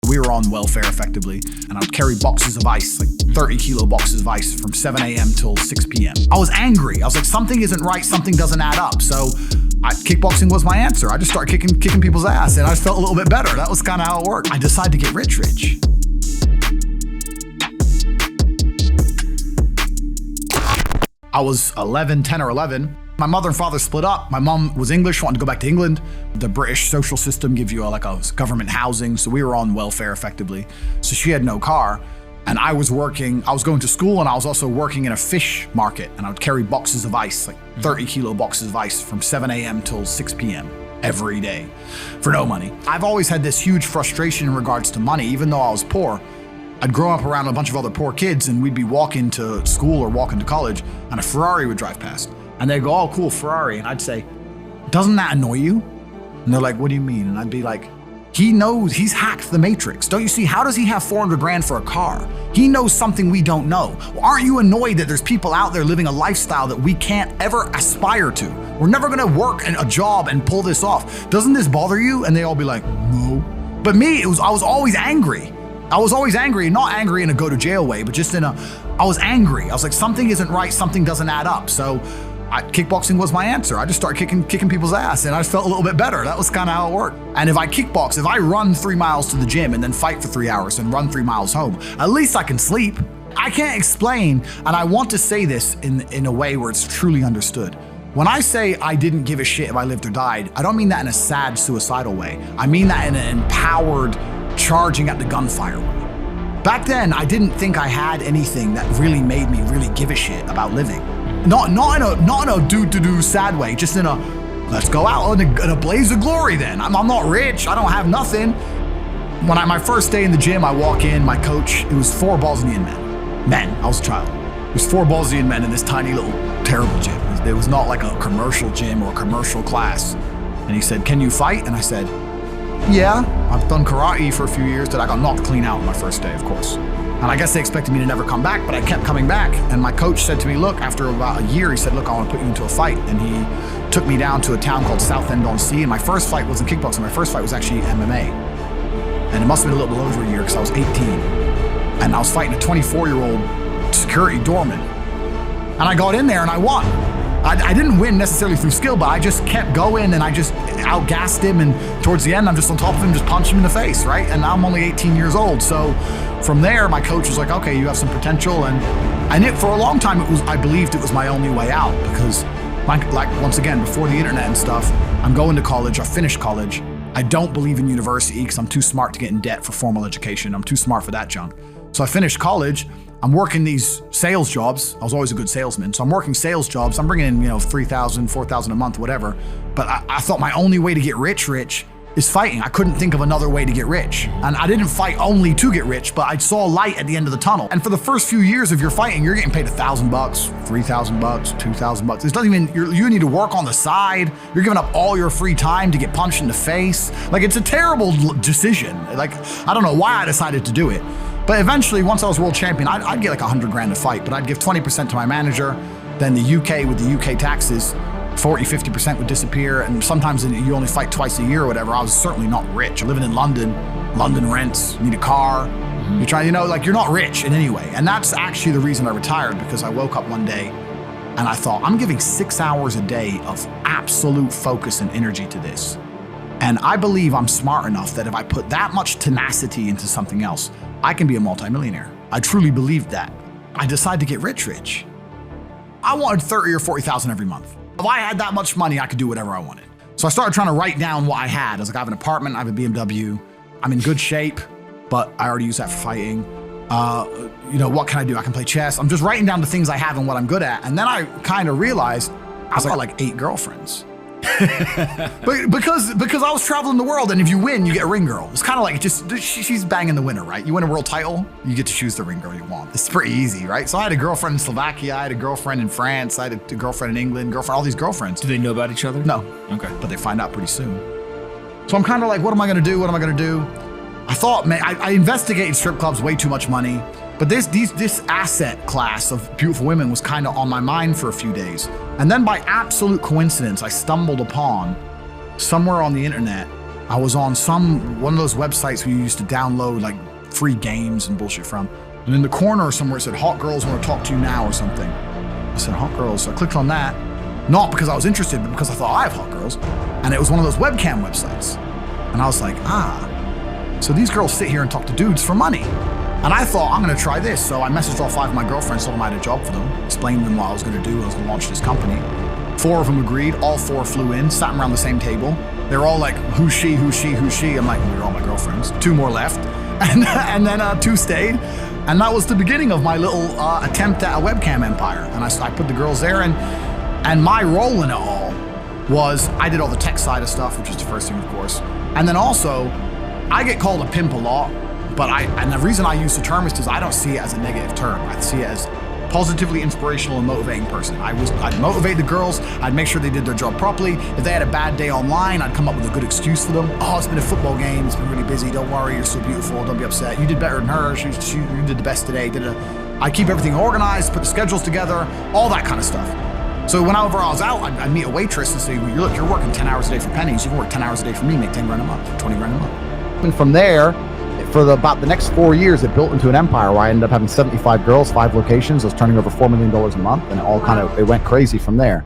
We were on welfare effectively, and I'd carry boxes of ice, like 30-kilo boxes of ice from 7 a.m. till 6 p.m. I was angry. I was like, something isn't right, something doesn't add up. So kickboxing was my answer. I just started kicking people's ass, and I felt a little bit better. That was kind of how it worked. I decided to get rich. I was 10 or 11. My mother and father split up. My mom was English, wanted to go back to England. The British social system gives you a government housing, so we were on welfare effectively. So she had no car, and I was going to school, and I was also working in a fish market, and I would carry boxes of ice, like 30-kilo boxes of ice from 7 a.m. till 6 p.m. every day for no money. I've always had this huge frustration in regards to money, even though I was poor. I'd grow up around a bunch of other poor kids, and we'd be walking to school or walking to college, and a Ferrari would drive past. And they'd go, oh, cool, Ferrari. And I'd say, doesn't that annoy you? And they're like, what do you mean? And I'd be like, he knows, he's hacked the matrix. Don't you see? How does he have 400 grand for a car? He knows something we don't know. Well, aren't you annoyed that there's people out there living a lifestyle that we can't ever aspire to? We're never gonna work a job and pull this off. Doesn't this bother you? And they all be like, no. But me, I was always angry. I was always angry, not angry in a go to jail way, but just I was angry. I was like, something isn't right, something doesn't add up. So kickboxing was my answer. I just started kicking people's ass, and I just felt a little bit better. That was kind of how it worked. And if I run 3 miles to the gym and then fight for 3 hours and run 3 miles home, at least I can sleep. I can't explain, and I want to say this in a way where it's truly understood. When I say I didn't give a shit if I lived or died, I don't mean that in a sad, suicidal way. I mean that in an empowered, charging at the gunfire way. Back then, I didn't think I had anything that really made me really give a shit about living. Not in a do sad way, just in a let's go out in a blaze of glory then. I'm not rich, I don't have nothing. My first day in the gym, I walk in, my coach, it was 4 Bosnian men. I was a child. It was 4 Bosnian men in this tiny little terrible gym. It was not like a commercial gym or a commercial class. And he said, can you fight? And I said, yeah, I've done karate for a few years that I got knocked clean out on my first day, of course. And I guess they expected me to never come back, but I kept coming back. And my coach said to me, look, after about a year, he said, look, I want to put you into a fight. And he took me down to a town called Southend-on-Sea. And my first fight wasn't kickboxing. My first fight was actually MMA. And it must have been a little bit over a year because I was 18. And I was fighting a 24-year-old security doorman. And I got in there and I won. I didn't win necessarily through skill, but I just kept going and I just outgassed him, and towards the end I'm just on top of him, just punch him in the face, right? And now I'm only 18 years old. So from there, my coach was like, okay, you have some potential. And for a long time, I believed it was my only way out because like once again, before the internet and stuff, I'm going to college, I finished college. I don't believe in university because I'm too smart to get in debt for formal education. I'm too smart for that junk. So I finished college. I'm working these sales jobs. I was always a good salesman. So I'm working sales jobs. I'm bringing in, $3,000, $4,000 a month, whatever. But I thought my only way to get rich is fighting. I couldn't think of another way to get rich. And I didn't fight only to get rich, but I saw light at the end of the tunnel. And for the first few years of your fighting, you're getting paid $1,000, $3,000, $2,000. It doesn't even, you need to work on the side. You're giving up all your free time to get punched in the face. Like, it's a terrible decision. Like, I don't know why I decided to do it. But eventually, once I was world champion, I'd get like 100 grand to fight, but I'd give 20% to my manager. Then the UK, with the UK taxes, 40, 50% would disappear. And sometimes you only fight twice a year or whatever. I was certainly not rich. Living in London rents, need a car. You're trying, you're not rich in any way. And that's actually the reason I retired, because I woke up one day and I thought, I'm giving 6 hours a day of absolute focus and energy to this. And I believe I'm smart enough that if I put that much tenacity into something else, I can be a multimillionaire. I truly believed that. I decided to get rich. I wanted 30 or 40,000 every month. If I had that much money, I could do whatever I wanted. So I started trying to write down what I had. I was like, I have an apartment, I have a BMW, I'm in good shape, but I already use that for fighting. What can I do? I can play chess. I'm just writing down the things I have and what I'm good at. And then I kind of realized I was like 8 girlfriends. But because I was traveling the world, and if you win, you get a ring girl. It's kind of like she's banging the winner, right? You win a world title, you get to choose the ring girl you want. It's pretty easy, right? So I had a girlfriend in Slovakia, I had a girlfriend in France, I had a girlfriend in England, all these girlfriends. Do they know about each other? No. Okay. But they find out pretty soon. So I'm kind of like, what am I gonna do? I thought, man, I investigated strip clubs, way too much money. But this asset class of beautiful women was kind of on my mind for a few days. And then by absolute coincidence, I stumbled upon somewhere on the internet I was on one of those websites where you used to download like free games and bullshit from. And in the corner somewhere it said, hot girls want to talk to you now or something. I said, hot girls. So I clicked on that, not because I was interested, but because I thought I have hot girls. And it was one of those webcam websites. And I was like, so these girls sit here and talk to dudes for money. And I thought, I'm going to try this. So I messaged all 5 of my girlfriends, told them I had a job for them, explained to them what I was going to do. I was going to launch this company. 4 of them agreed. All 4 flew in, sat around the same table. They were all like, who's she, who's she, who's she? I'm like, well, you're all my girlfriends. 2 more left. And then 2 stayed. And that was the beginning of my little attempt at a webcam empire. And I put the girls there. And my role in it all was I did all the tech side of stuff, which is the first thing, of course. And then also, I get called a pimp a lot. And the reason I use the term is because I don't see it as a negative term. I see it as positively inspirational and motivating person. I'd motivate the girls. I'd make sure they did their job properly. If they had a bad day online, I'd come up with a good excuse for them. Oh, it's been a football game. It's been really busy. Don't worry. You're so beautiful. Don't be upset. You did better than her. You did the best today. I keep everything organized, put the schedules together, all that kind of stuff. So whenever I was out, I'd meet a waitress and say, well, look, you're working 10 hours a day for pennies. You can work 10 hours a day for me, make 10 grand a month, 20 grand a month. And from there, for about the next 4 years, it built into an empire where I ended up having 75 girls, 5 locations. I was turning over $4 million a month, and it all it went crazy from there.